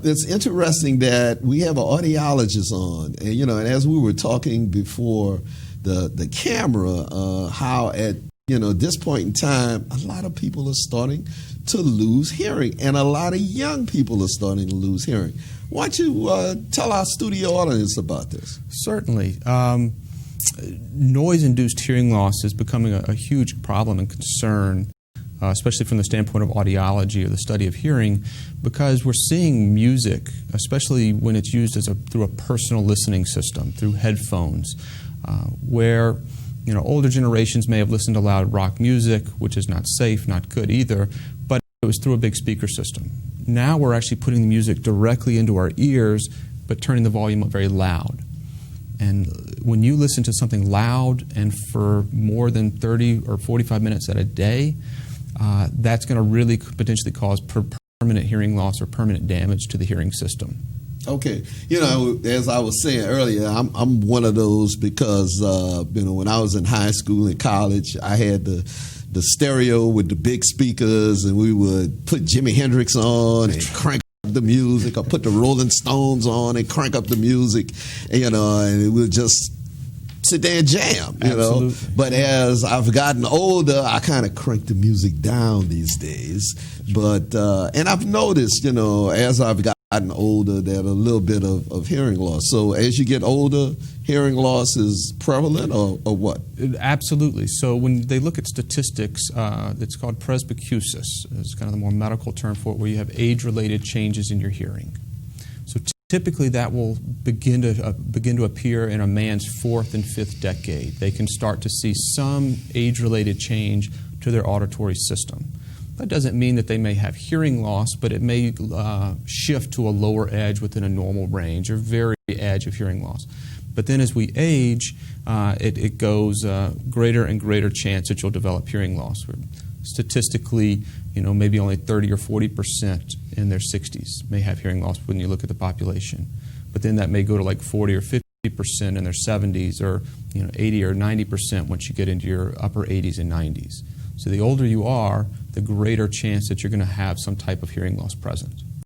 it's interesting that we have an audiologist on, and and as we were talking before the camera, how at this point in time, a lot of people are starting to lose hearing, and a lot of young people are starting to lose hearing. Why don't you tell our studio audience about this? Certainly. Noise-induced hearing loss is becoming a huge problem and concern, especially from the standpoint of audiology or the study of hearing, because we're seeing music, especially when it's used through a personal listening system, through headphones, where older generations may have listened to loud rock music, which is not safe, not good either, but it was through a big speaker system. Now we're actually putting the music directly into our ears, but turning the volume up very loud. And when you listen to something loud and for more than 30 or 45 minutes at a day, that's going to really potentially cause permanent hearing loss or permanent damage to the hearing system. Okay. As I was saying earlier, I'm one of those because, when I was in high school and college, I had the stereo with the big speakers, and we would put Jimi Hendrix on and crank up the music, or put the Rolling Stones on and crank up the music, and it would just sit there and jam, Absolutely. But as I've gotten older, I kind of crank the music down these days. But and I've noticed, as I've gotten older, that a little bit of hearing loss. So as you get older, hearing loss is prevalent, or what? Absolutely. So when they look at statistics, it's called presbycusis. It's kind of the more medical term for it, where you have age-related changes in your hearing. So typically that will begin to appear in a man's fourth and fifth decade. They can start to see some age-related change to their auditory system. That doesn't mean that they may have hearing loss, but it may shift to a lower edge within a normal range, or very edge of hearing loss. But then as we age, it goes greater and greater chance that you'll develop hearing loss. Statistically, maybe only 30 or 40% in their 60s may have hearing loss when you look at the population. But then that may go to like 40 or 50% in their 70s, or 80 or 90% once you get into your upper 80s and 90s. So the older you are, the greater chance that you're going to have some type of hearing loss present.